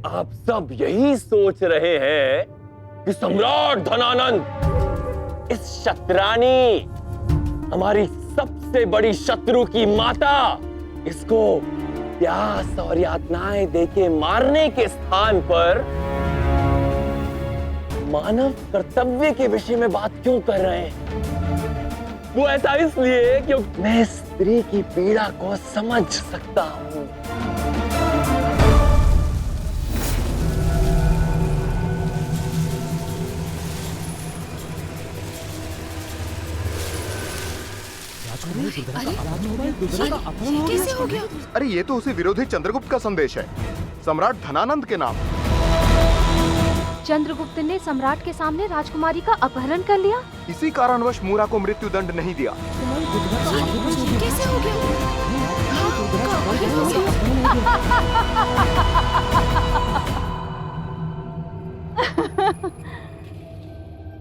आप सब यही सोच रहे हैं कि सम्राट धनानंद, इस शतरानी, हमारी सबसे बड़ी शत्रु की माता, इसको प्यास और यातनाएं देके मारने के स्थान पर मानव कर्तव्य के विषय में बात क्यों कर रहे हैं? वो ऐसा इसलिए क्योंकि मैं स्त्री की पीड़ा को समझ सकता हूं। ये कैसे हो गया? अरे ये तो उसी विरोधी चंद्रगुप्त का संदेश है, सम्राट धनानंद के नाम। चंद्रगुप्त ने सम्राट के सामने राजकुमारी का अपहरण कर लिया। इसी कारणवश मूरा को मृत्युदंड नहीं दिया। कैसे हो गया?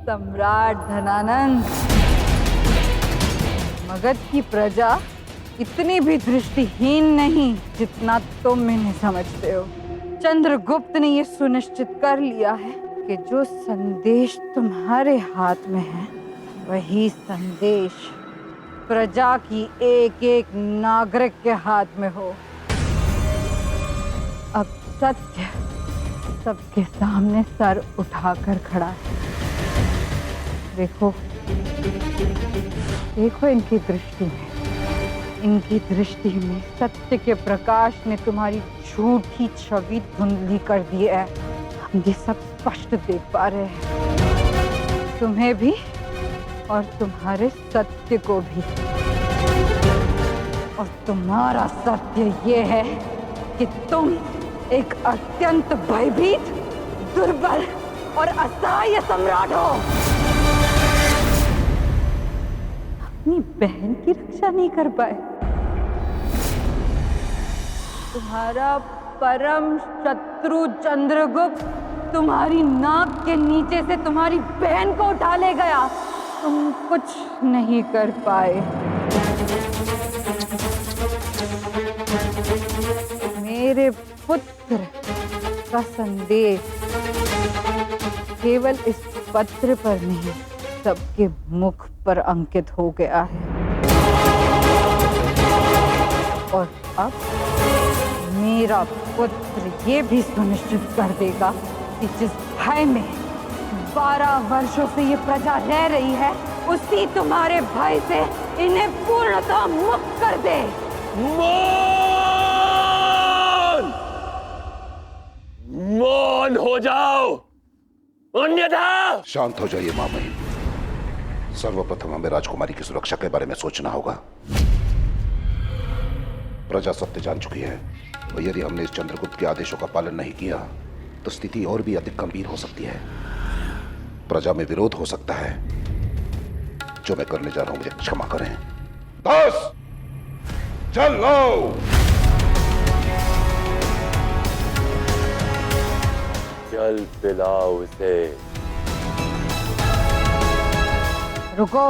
सम्राट धनानंद, मगध की प्रजा इतनी भी दृष्टिहीन नहीं जितना तुम इन्हें समझते हो। चंद्रगुप्त ने ये सुनिश्चित कर लिया है कि जो संदेश तुम्हारे हाथ में है, वही संदेश प्रजा की एक एक नागरिक के हाथ में हो। अब सत्य सबके सामने सर उठाकर खड़ा है। देखो, देखो इनकी दृष्टि में, इनकी दृष्टि में सत्य के प्रकाश ने तुम्हारी झूठी छवि धुंधली कर दी है। हम ये सब स्पष्ट देख पा रहे हैं, तुम्हें भी और तुम्हारे सत्य को भी। और तुम्हारा सत्य ये है कि तुम एक अत्यंत भयभीत, दुर्बल और असहाय सम्राट हो। अपनी बहन की रक्षा नहीं कर पाए। तुम्हारा परम शत्रु चंद्रगुप्त तुम्हारी नाक के नीचे से तुम्हारी बहन को उठा ले गया। तुम कुछ नहीं कर पाए। मेरे पुत्र का संदेश केवल इस पत्र पर नहीं, सबके मुख पर अंकित हो गया है। और अब मेरा पुत्र ये भी सुनिश्चित कर देगा कि जिस भय में 12 वर्षों से ये प्रजा रह रही है, उसी तुम्हारे भय से इन्हें पूर्णतः मुक्त कर दे। मौन! मौन हो जाओ, अन्यथा। शांत हो जाइए मामई। सर्वप्रथम हमें राजकुमारी की सुरक्षा के बारे में सोचना होगा। प्रजा सत्य जान चुकी है, और यदि हमने इस चंद्रगुप्त के आदेशों का पालन नहीं किया तो स्थिति और भी अधिक गंभीर हो सकती है। प्रजा में विरोध हो सकता है। जो मैं करने जा रहा हूं, मुझे क्षमा करें। दास, चलो। जल पिलाओ उसे। रुको।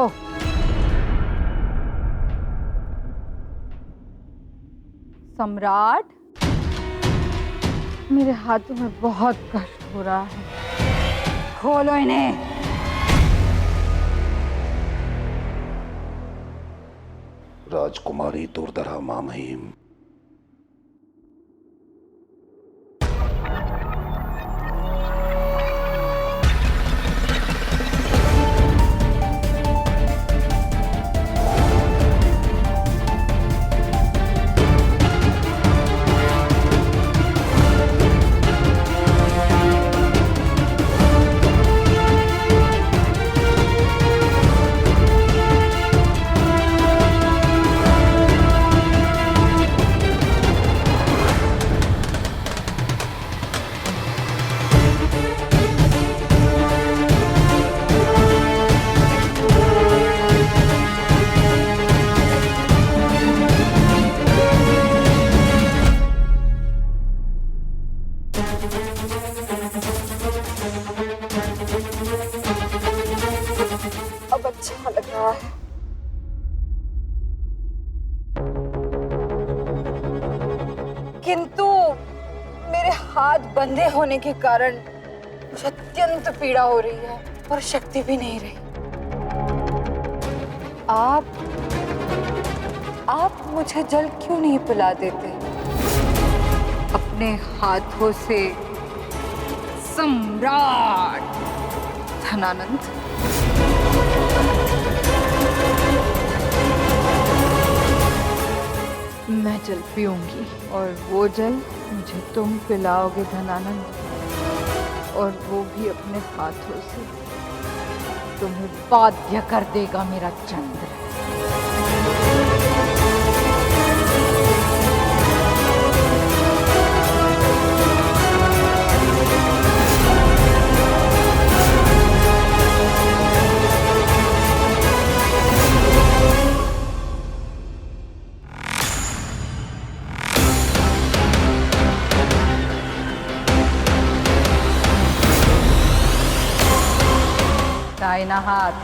सम्राट, मेरे हाथों में बहुत कष्ट हो रहा है। खोलो इन्हें। राजकुमारी दुर्धरा मामहीम, अब अच्छा लग रहा है। किंतु मेरे हाथ बंधे होने के कारण मुझे अत्यंत पीड़ा हो रही है और शक्ति भी नहीं रही। आप मुझे जल क्यों नहीं पिला देते? अपने हाथों से सम्राट धनानंद। मैं जल पीऊंगी और वो जल मुझे तुम पिलाओगे धनानंद, और वो भी अपने हाथों से। तुम्हें बाध्य कर देगा मेरा चंद्र। दाहिना हाथ